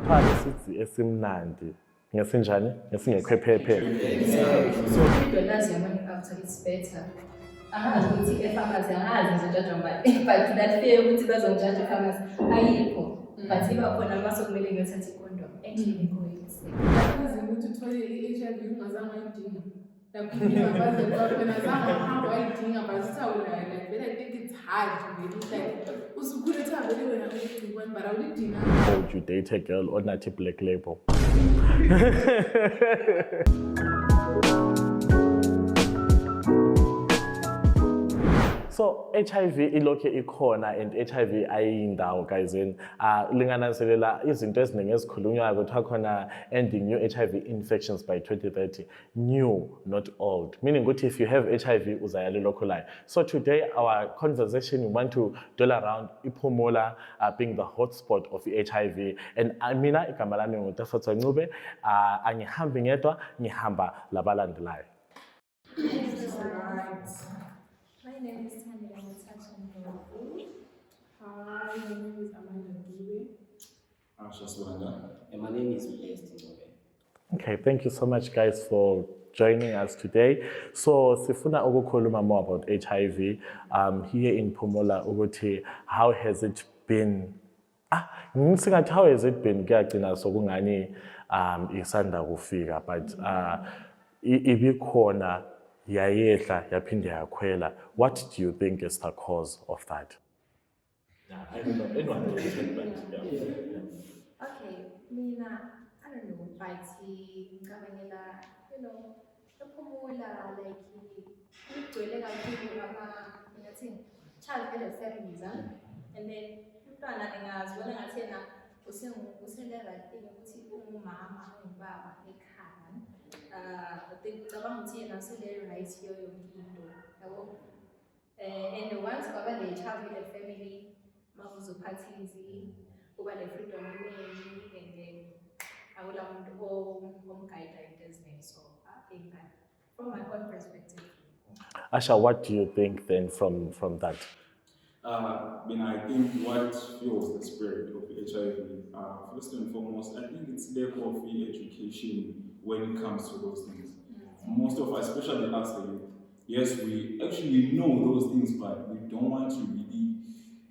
Kuthiwa isidzi esimnandi ngesinjani ngesingekho phephe. So dollars your money after it's better. Ukuthi e-pharmacy angazi ngizojajwa ngani but that fear ukuthi bazongijudge e-pharmacy ayikho but iba khona uma sokumele ngiyothatha i-condom actually ngoyise. Akazi ukuthi uthole i-HIV ungazange ayidinga. Yakubaze khona zange uhambe wayidinga but sawulayo like I think it's hard really like usukhule thambe wena uyigcikwane but awulidinga. Would you date a girl or not black label? So HIV ilokhe ikhona and HIV ayindawo guys and lingananzelela izinto eziningi ezikhulunywayo kuthiwa khona ending new HIV infections by 2030. New, not old. Meaning ukuthi if you have HIV uzayala lokho layo. So today our conversation we want to dwell around iPhumula being the hotspot of HIV and mina igama lami nguTafatso Ncube angihambi ngedwa ngihamba labalandelayo. My name is Tanya Mutacha. Hi, my name is Amanda Dube. And my name is Blessed. Okay, thank you so much guys for joining us today. So sifuna ukukhuluma more about HIV here in Phumula ukuthi how has it been? Ngisingathi how has it been kuyagcina sokungani isanda kufika but ibikhona yayehla yaphinde yakhwela. What do you think is the cause of that? Okay, mina, I don't know, but ngicabangela, ePhumula like igcwele kakhulu ngathi child families and then umntwana engazibona ngathi yena usele-right ukuthi umama ungubaba ekhaya. Ngicabanga ukuthi yena usele-right yo yonke into yabo. And once kwaba le-child family makuzophathizi kuba le-freedom eningi and then akula muntu omguide into eziningi. So I think that from my own perspective. Asha, what do you think then from that? I think what fuels the spirit of HIV, first and foremost, I think it's lack of education when it comes to those things. Most of us, especially us, the youth, yes, we actually know those things, but we don't want to really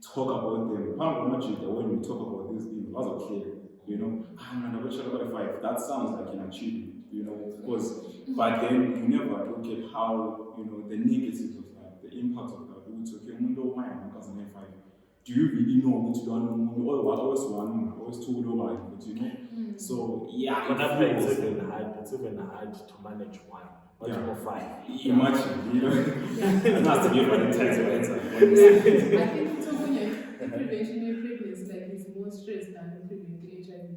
talk about them. When we talk about these things, that's okay, that sounds like an achievement, because, but then you never look at how, the negatives of that, the impact of that. It's okay, do you really know what you are always told about it, So yeah, it's even hard to manage one. But you go five. Imagine, it has to be very intense answer. I think so when you're prevention of pregnancy, like it's more stress than preventing HIV.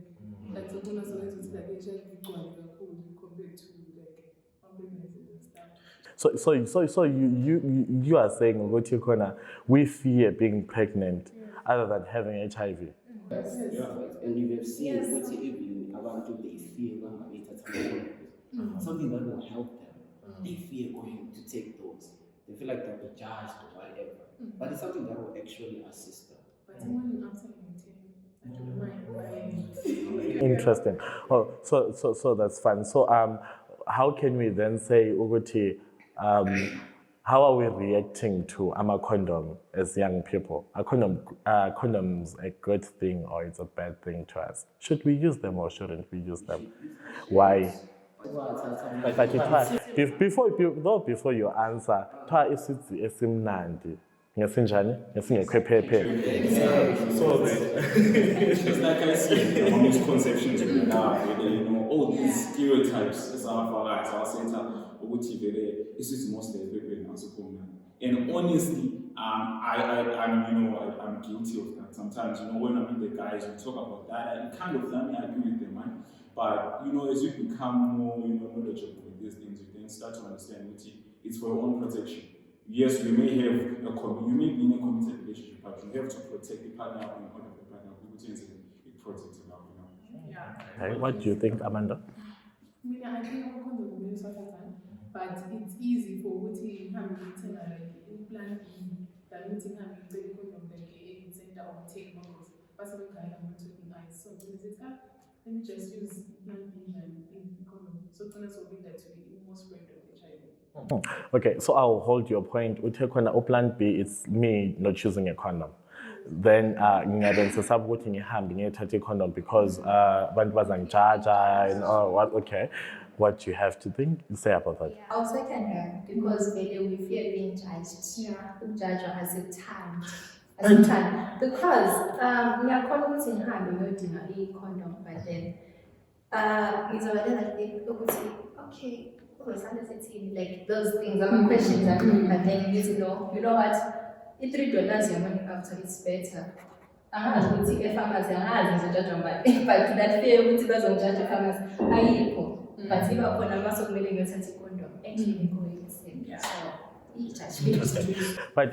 Like so when it's like HIV compared to like pregnancy and stuff. So you are saying we fear being pregnant other than having HIV. Yes. And you have seen what even abantu they fear something that will help them. They fear going to take those. They feel like they'll be judged or whatever. But it's something that will actually assist them. But someone after I don't mind. Interesting. Oh, so that's fun. So how can we then say Uguti, how are we reacting to condom as young people? Are condoms a good thing or it's a bad thing to us? Should we use them or shouldn't we use them? Why? Before you answer, isidzi esimnandi ngesinjani ngesingekho phephe. So it's like I said, all these conceptions we have, all these stereotypes as our center, this is mostly and honestly, I'm guilty of that. Sometimes, when I meet the guys, we talk about that. I kind of I agree with them, man. But as you become more, knowledgeable with these things, you then start to understand it's for your own protection. Yes, you may be in a committed relationship, but you have to protect the partner and one of the partner. It protects you now. Yeah. Okay, what do you think, Amanda? I think I'm going to but it's easy for Wuti having plan that meeting having the condom like a center or take models. But some kind of talking eyes. So is it that? let me just use plan B than in condom. So condom will be that to be more spread of HIV. Okay, so I'll hold your point. Plan B, it's me not choosing a condom. Then ngiyabenzisa ukuthi ngihambe ngiyothatha i-condom because abantu bazangijaja and what. Okay, what you have to say about that? I'll second her because we fear being judged. Judge as a time. Because ngiyakhona ukuthi ngihambe ngiyodinga i-condom, but then ngizobalela ukuthi okay, like those things are my questions, but then you know what, $3 your money after it's better. Angazi ukuthi e-pharmacy angazi ngizojajwa ngubani, but that fear ukuthi bazongijaja e-pharmacy ayikho. But iba khona uma sokumele ngiyothatha i-condom actually But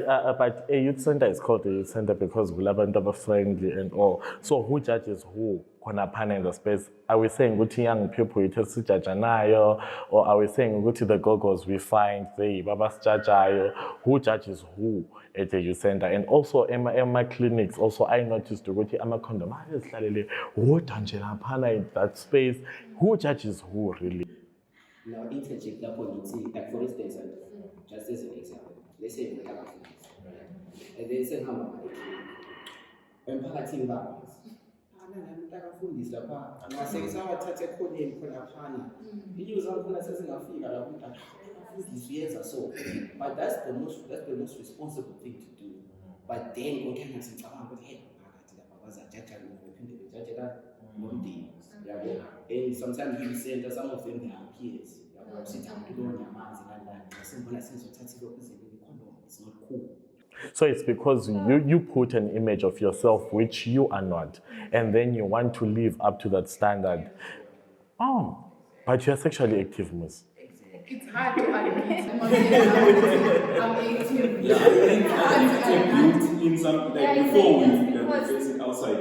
a youth center is called a youth center because we're friendly and all. So who judges who? In the space, are we saying good young people it is judge, or are we saying good to the gogos we find the babas judge? Who judges who at the youth center? And also in my clinics, also I noticed to go to a condom. Who in that space? Who judges who really? Now interject that point, like for instance, just as an example, let's say we have and then say how emphakathini babo akafundisa lapha angasengisa wathatha ekhoneni khona phana inyuza khona sesingafika la ukuthi afundiswe yenza so, but that's the most responsible thing to do. But then ngokuthi ngicabanga ukuthi hey phakathi lapha bazajaja ngophinde bejajela ngomndeni yabo. And sometimes you center some of them they are peers yabo sithi akulo nyamanzi kanjani sembona sizothathile ukuzele condom, it's not cool. So it's because you put an image of yourself which you are not, and then you want to live up to that standard. Oh, but you're sexually active, Miss. It's hard to admit. I'm 18. Yeah, I think built in some, like before we face it outside,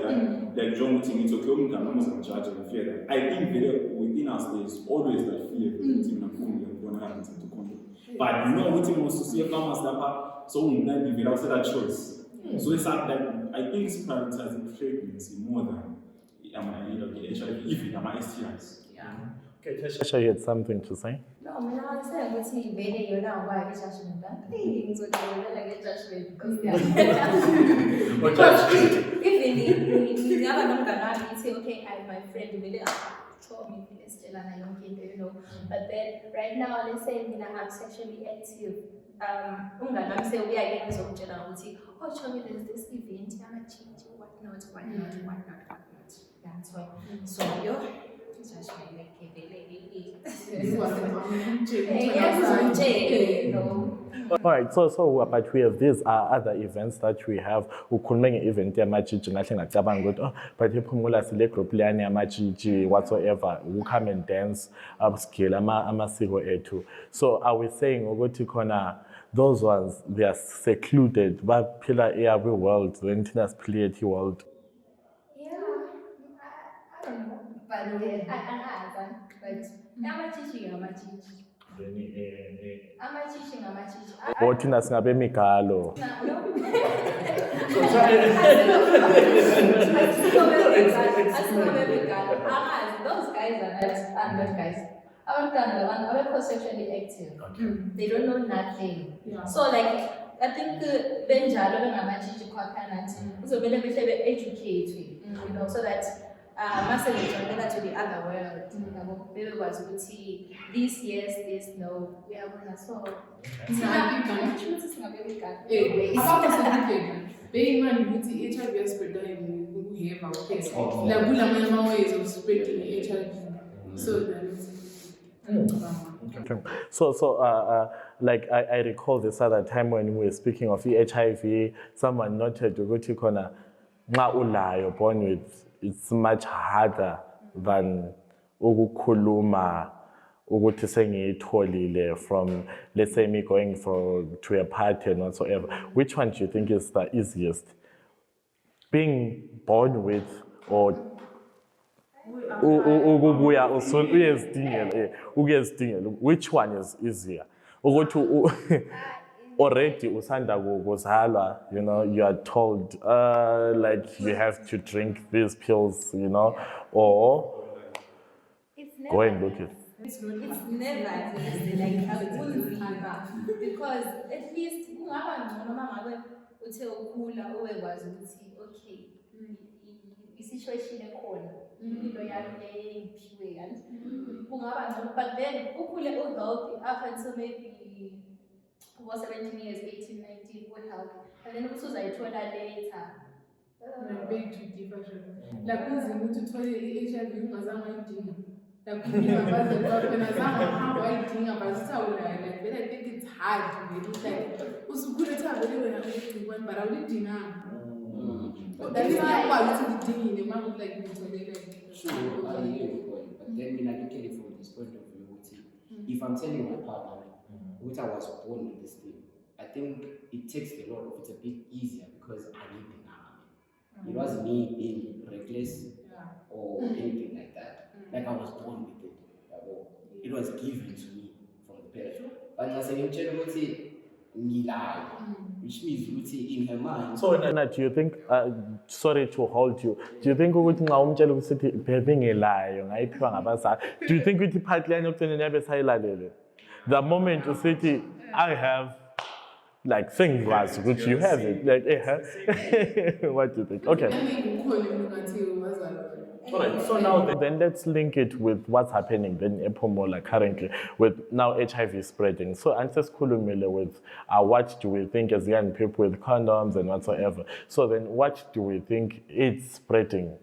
like John Muting, it's okay, we can almost judge and fear that. I think within us there's always that fear of the and going to happen to condom. But you know what he wants to see a farmer's lapper. So we might be without that choice. So it's like I think it's prioritizing pregnancy more than HIV, even STIs. Yeah. Okay, Tasha, you had something to say? No, I said what he made you know why it's judgment. Things would like judgment because even the other number say okay, I my friend really told me still and I don't get but then right now let's say I'm sexually active. Umngani say we are getting ngizokutshela ukuthi oh Chomi there's this event change what not. That's why so yo judgment all right, so but we have these other events that we have. Ukhulume event yamajiji ngahle ngacabanga ukuthi but iphumula sile group leyani yamajiji whatsoever who come and dance upscale amasiko ethu. So are we saying ukuthi khona those ones they are secluded baphila every world when thina siphila ethi world? Yeah, I don't know, but amachichi Or thina singabe migalo. Those guys are not guys. Are sexually active. They don't know nothing. Yeah. So like I think benjalo bengamachichi kwaphana uzobele behle educate, so that message to the other world. Maybe was ukuthi this yes, this no. We are gonna solve. Being man with the HIV spread we have our case. Like we have ways of spreading HIV. So like I recall this other time when we were speaking of HIV, someone noted ukuthi khona nxa ulayo born with, it's much harder than ukukhuluma ukuthi sengiyitholile from, let's say, me going to a party and whatsoever. Which one do you think is the easiest? Being born with or which one is easier? Already usanda kuzalwa, you are told like you have to drink these pills, or Go and look it. It's not It's hard. never easy, like akunzima, because at least kungaba ngcono uma ngabe uthe ukhula ubekwazi ukuthi okay i-situation ekhona impilo yami leyiphiwe yani kungaba ngcono, but then ukhule u-healthy up until maybe about 17 years, 18, 19, u-healthy, and then usuzayithola later. I beg to differ, Shona. Like kunzima ukuthi uthole i-HIV ungazange wayidinga. Like ngingabazali bakho ngazange uhamba wayidinga, but sisawulayo like then I think it's hard to get it like usukhule uthavele wena ugcikwane but awulidinganga. That is why ukwazi ukuthi udingile uma kuthi like ngithole like Sure, I agree with your point, but then when I look at it from this point of view, if I'm telling my partner, which I was born with this thing, I think it takes a lot of it's a bit easier because I didn't think it wasn't me being reckless or anything like that. Like I was born with it. It was given to me from the parents. But as an intelligent which means in her mind. So Nana, do you think sorry to hold you, do you think ukuthi nxa umtshela ukuthi bebengelayo ngayiphiwa ngabazali, do you think ukuthi part line yokugcina yabe sayilalele the moment usithi I have like things was which you have it like what do you think? Okay. Alright, so now then let's link it with what's happening then in Epomola currently with now HIV spreading. So answers Kulumile with what do we think as young people with condoms and whatsoever. So then what do we think it's spreading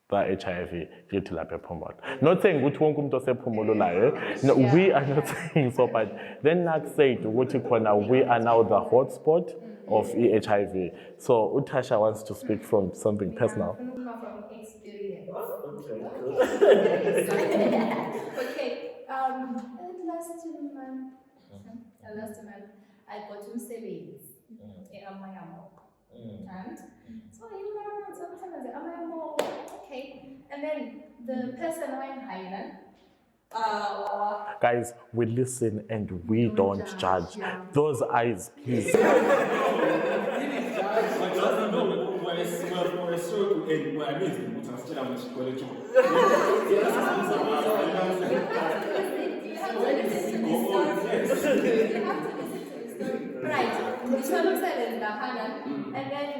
the HIV due to la Epomola? Not saying which one come to say Pomolo no, we are not saying so, but then like said we are now the hotspot of HIV. So Utasha wants to speak from something personal. From experience. Okay. Last month, I got umsebenzi eAmayamo. And so sometimes Amayamo, okay. And then the person I'm hiring, guys, we listen and we don't judge. Those eyes, please. Right. And then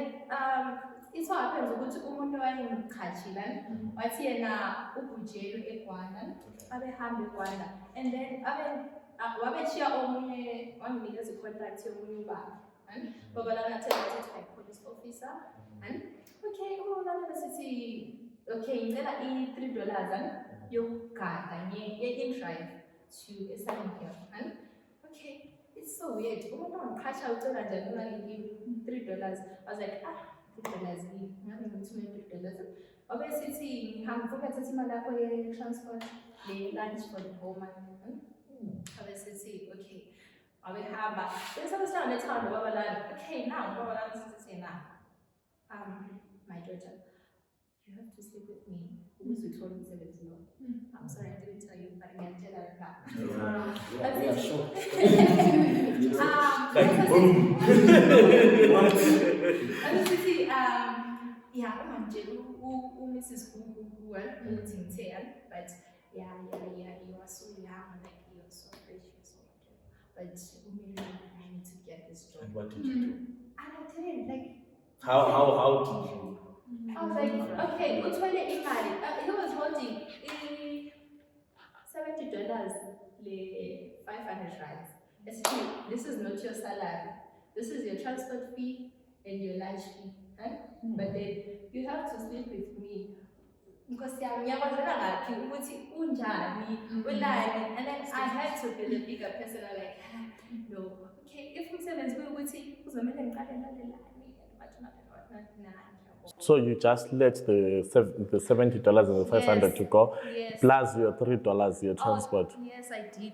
it so happens ukuthi umuntu wayengikhatshila wathi yena ubujelu eGwanda abehambe eGwanda and then wabeshiya omunye wanginikeza icontact yomunye ubaba lana tell police officer and okay lana besithi okay ngicela $3 yokugada nge-drive to eSouthern Cape okay. It's so weird. Umuntu wangiqhatsha ucela njani imali $3. I was like, $3, ngabe ngimthumele $3. Obesithi ngihamba futhi athatha imali yakho ye-transport, le-lunch for the whole month. Obesithi, okay. Abehamba. Bese sihlala nethando baba lana. Okay, now baba lana sithi na. My daughter, you have to sleep with me. Ukuze uthole umsebenzi lo. I'm sorry I didn't tell you, but ngiyakutshela la. We are sure. Boom. Yeah, manje Mrs. Who ukuthi ngitheni, but yeah, you are so young, like you are so precious, but I need to get this job. And what did you do? And I didn't like. How did you? I was like, okay, uthole imali. He was holding $70, le 500 rands. This is not your salary. This is your transport fee and your lunch fee. But then you have to sleep with me. Because ngiyabazela ngaphi ukuthi unjani ulani, and then I had to be the bigger person. I'm like, no, okay, if umsebenzi ukuthi uzomela ngiqale ngalela so you just let the $70 and the 500 to go, yes. plus your $3 your transport. Yes, I did.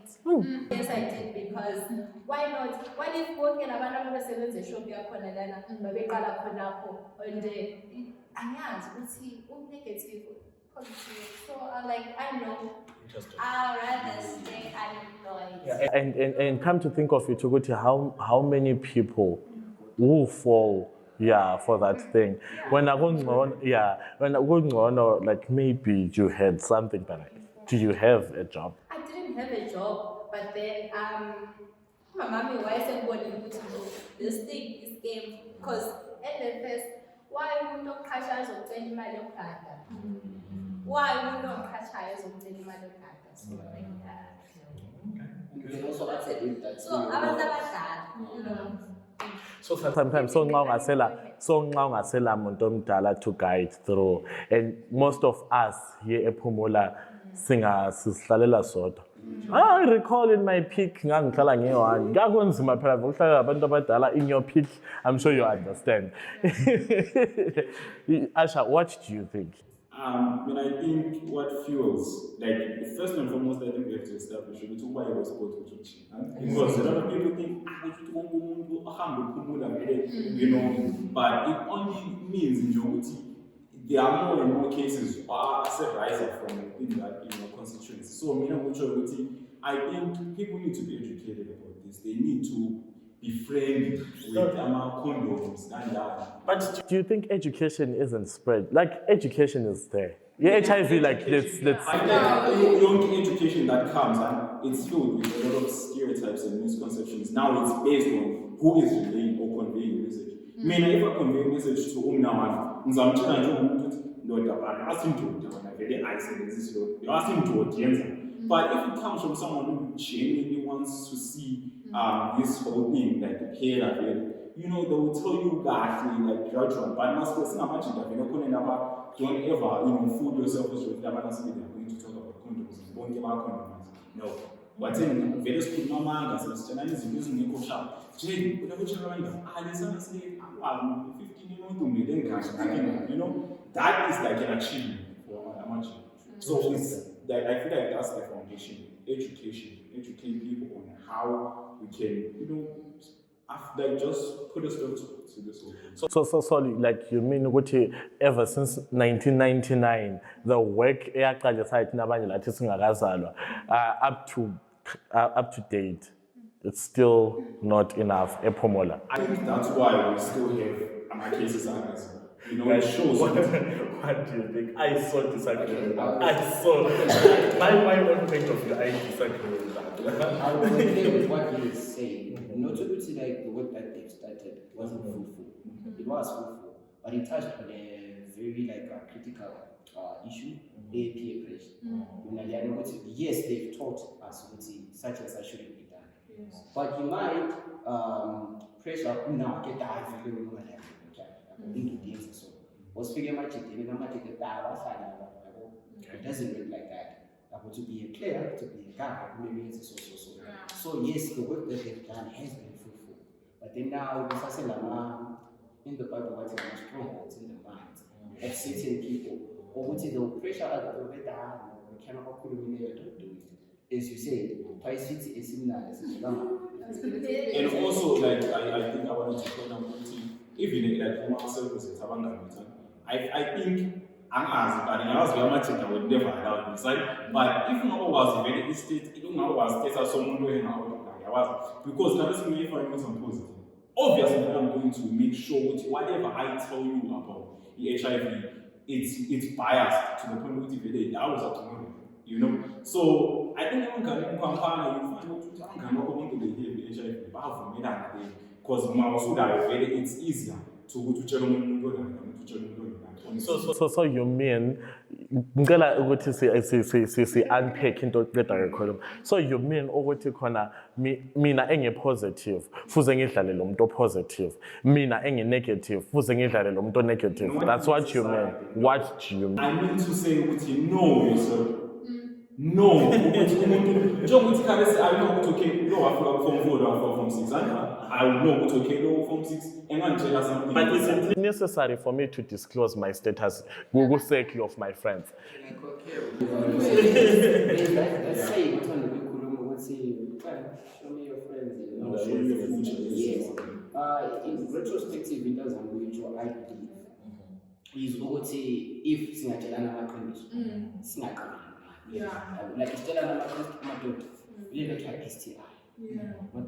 Yes, I did, because why not? What if bonke labantu abasebenza eshop yakhona lana babeqala khonapho and angazi ukuthi negative positive. So I'm like, I know. I'd rather stay unemployed. And come to think of it, Uguti, how many people who fall for that thing? When I go on, like maybe you had something, but do you have a job? I didn't have a job, but then my mommy was saying this thing is game because at the first why umuntu oqhashayo uzocela imali yokugada? Why umuntu oqhashayo uzocela imali yokugada? So like And then also attribute that so abantu abadala, you know. So sometimes so nxa ungasela muntu omdala to guide through, and most of us here ePhumula sihlalela sodwa. I recall in my peak ngangihlala nge-1 kakunzima phela ukuhlala abantu abadala in your peak. I'm sure you understand. Asha, what do you think? I think what fuels, like, first and foremost, I think we have to establish we talk about your sport, because a lot of people think, you know, but it only means in Djibouti, there are more and more cases rising from within that, you know, constituency. So, I think people need to be educated about this. They need to be friendly with condoms and that. But do you think education isn't spread? Like, education is there. Yeah, HIV, like, let's. I think young education that comes, and it's filled with a lot of stereotypes and misconceptions. Now it's based on who is relaying or conveying the message. If I convey a message to Umnawan, you ask him to audience. But if it comes from someone who genuinely wants to see this whole thing, like the care of it, you know, they will tell you that, like, gradual, but not much don't ever, you know, fool yourself with them and say they're going to talk about condoms. Don't give out condoms. No. But then, very school mama, as a Chinese is using Nico Shop. Jane, whatever you remind them, I listen and say, 15 to me, then cash, you know, that is like an achievement for amateur. So it's that I feel like that's the foundation. Educate people on how we can, you know, like just put a stop to this whole thing. So sorry, like, you mean ever since 1999, the work up to date, it's still not enough. ePhumula. I think that's why we still have cases as, you know, it shows. What do you think? I so disagree with that. I saw my own point of view. I disagree with that. I would agree with what he is saying. Not to say like the work that they've started wasn't fruitful. It was fruitful, but it touched on a very critical issue, peer pressure. Yes, they've taught us such and such shouldn't be done. Yes. But you might pressure now get into things so. Was figure much it doesn't look like that. To be clear, to be a guy, maybe it's so. So yes, the work that they've done has been fruitful. But then now in the Bible, what's strongholds in the minds of certain people, or what is the pressure that we cannot don't do it. As you say, twice is similar. And also, like, I think I wanted to point out, even like human services, I think but I would never allow this. But if no was very state, it don't know was state as someone doing out because if I know some positive. Obviously, I'm going to make sure with whatever I tell you about the HIV, it's biased to the point that I was up to know, you know. So I think I'm going to find out the HIV, because it's easier to go to So you mean unpack into the. So you mean mina positive fuze ngidlale lo muntu positive, mina negative fuze ngidlale lo muntu negative. That's what you mean. What do you mean? I mean to say know yourself. No, I know okay, no, I feel from 4 or from 6. I will know okay, no, from 6, and I'm telling something. But is it necessary for me to disclose my status, Google sake of my friends? Let's say, show me your friends. Show me your future. Yes. In retrospective, it doesn't which I believe is what if Sinatelana Sinaka. Yeah. Like it's still another you don't try STI. Yeah. You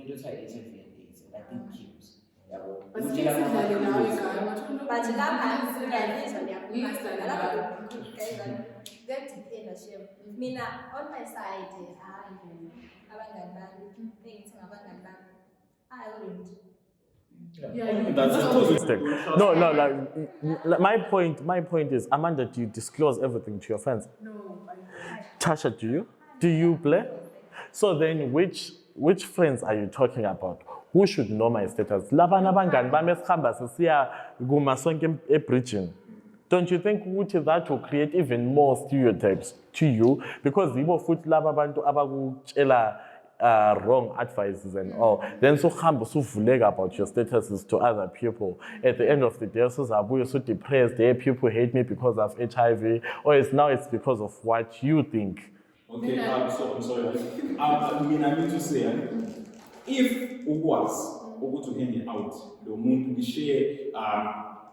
don't try HIV and AIDS, and I think kills. But it's now But leadership. Mina on my side, abangani bami, engithi ngabangani bami, I wouldn't. Yeah, That's a positive. No, like, my point is, Amanda, do you disclose everything to your friends? No, I don't. Tasha, do you? Do you play? So then, which friends are you talking about? Who should know my status? Labana bangani bami esikhamba sisiya kumasonke ebridging. Don't you think ukuthi that will create even more stereotypes to you? Because yibo futhi laba abantu abakutshela wrong advices and all. Then so vulega about your statuses to other people. At the end of the day, so so depressed. Hey, people hate me because of HIV, or it's because of what you think. Okay, I'm sorry. I need to say, if was to hang it out, the moon to share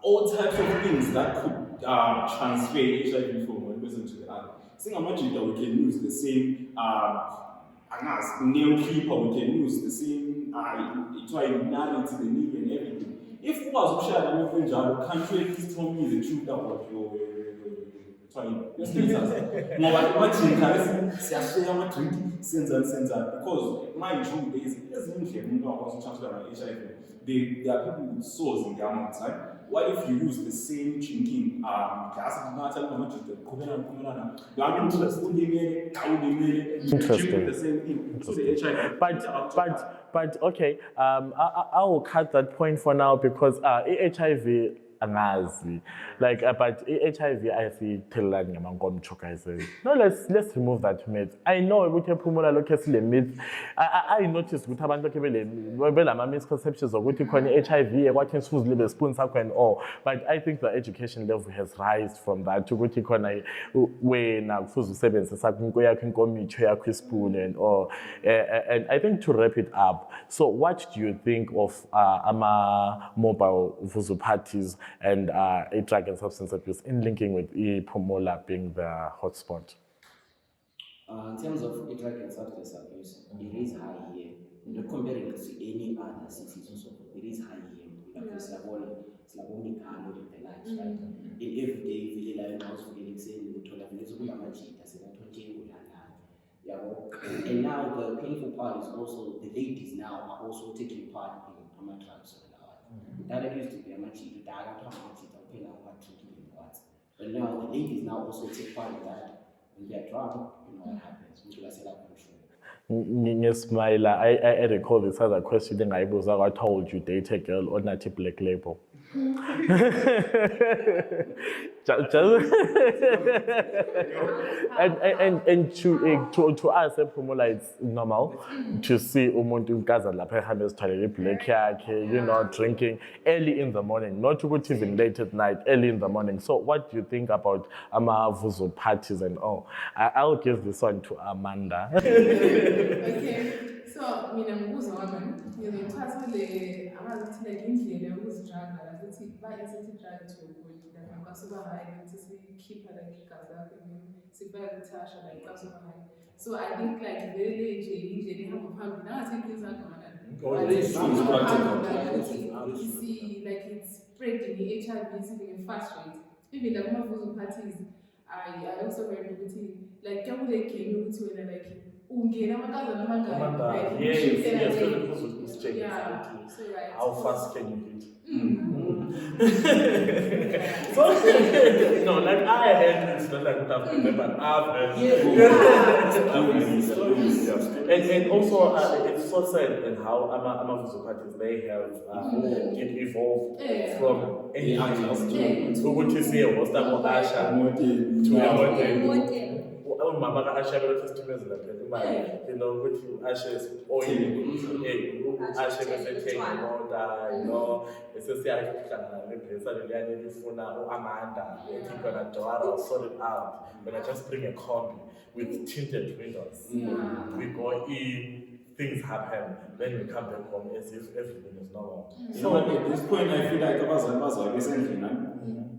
all types of things that could transfer HIV from one person to the other. Saying imagine that we can use the same nail clipper, we can use the same nail into the knee and everything. If was to share that with the country, please tell me the truth about your status. No, but imagine siyashare ama-drink senzani because mind you there is ezindlela umuntu akwazi transfer ama-HIV. There are people with sores in their mouths, right? What if you use the same drinking glass Interesting. the same thing. So the HIV. But okay, I will cut that point for now because HIV angazi, like but HIV I see thelani ngamankomcho guys. No, let's remove that myth. I know ukuthi ephumula lokho sile myth. I noticed ukuthi abantu lokho belama misconceptions ukuthi khona HIV ekwathi sifuze libe spoon sakho and all, but I think the education level has rise from that ukuthi khona wena kufuze usebenzise sakho inko yakho inkomitsho yakho ispoon and all. And I think to wrap it up, so what do you think of ama mobile vuzu parties and drug and substance abuse in linking with Pomola being the hotspot? In terms of drug and substance abuse, it is high here. Not comparing it to any other cities also, it is high here. Like Slaboni Kano and the likes, right? In every day, we live house for getting saying we told and now the painful part is also the ladies now are also taking part in Amatrans. That used to be a much cheaper but now the ladies now also take part in that. When they are drunk, you know what happens. We should set up control. Smile. I recall this other question. I told you date a girl on a Black Label. and to us Pomola it's normal to see umuntu ugaza lapha ehambe esithalele black yakhe, you know, drinking early in the morning, not even late at night, early in the morning. So what do you think about amavuzo parties and all? I'll give this one to Amanda. Okay. So, mina ngibuza wami, ngizothathile amazithi like indlela yokuzidraga ukuthi ba-insentive drug to your body like akasuka high ukuthi sikhipha like igazi lakho sifaka kuTasha like akasuka high. So I think like vele nje indlela ehamba phambili nangathi impilo zakho like it's spreading i-HIV in a fast rate. Even like amavuzo parties, I also heard ukuthi like kuyakule game ukuthi wena like ungena amakazana amangaki. Yeah. How fast can you hit? No, like I heard it's not like I've remembered. I've and also it's so sad and how Amavuzo parties they have evolved from anything else. So what you see was that Asha to Mama Asha you know, with Asha's oil, Asha taking water, you know, it's a Amanda, I'm gonna sort it out. When I just bring a combi with tinted windows, we go in, things happen, then we come back home as if everything is normal. So at this point, I feel like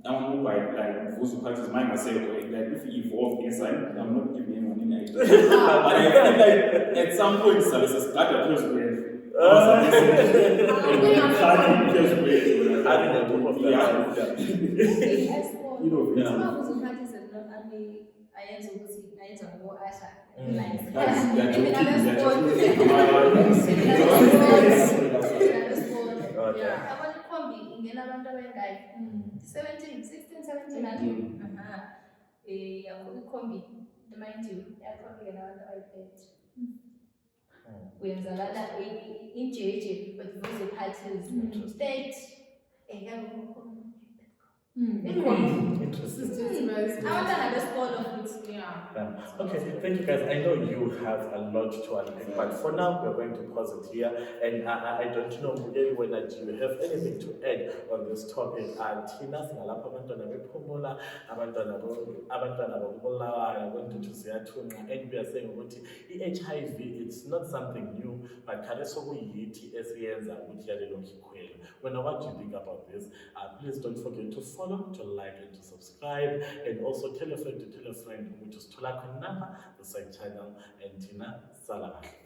I'm like Vuzu parties, mine myself, like if you evolve inside, I'm not giving anyone any idea. But I feel like at some point, so it's a start a close break. You know, some parties are not only ayenza ukuthi ayenza ngo-Asha. They're joking, Yeah, abantu ikhombi ingena abantu abengayi 17, 16, 17 yakho ikhombi mind you yakhombi ingena abantu abayi-30. Kuyenzakala injeje but those parties state Interesting. abantwana besikolo futhi. Okay, thank you guys. I know you have a lot to unpack, but for now we're going to pause it here. And I don't know, Mugeli, whether do you have anything to add on this topic? Tina singalapha abantwana bephumula, abantwana bokubulawayo, abantwana siyathunqa, and we are saying ukuthi i-HIV it's not something new, but kale sokuyithi esiyenza ukuthi yalelo khikhwelo. When what do you think about this? Please don't forget to follow, to like, and to subscribe, and also tell a friend to tell a friend, which is Tolakho Napa, the side channel, and Tina Salamahle.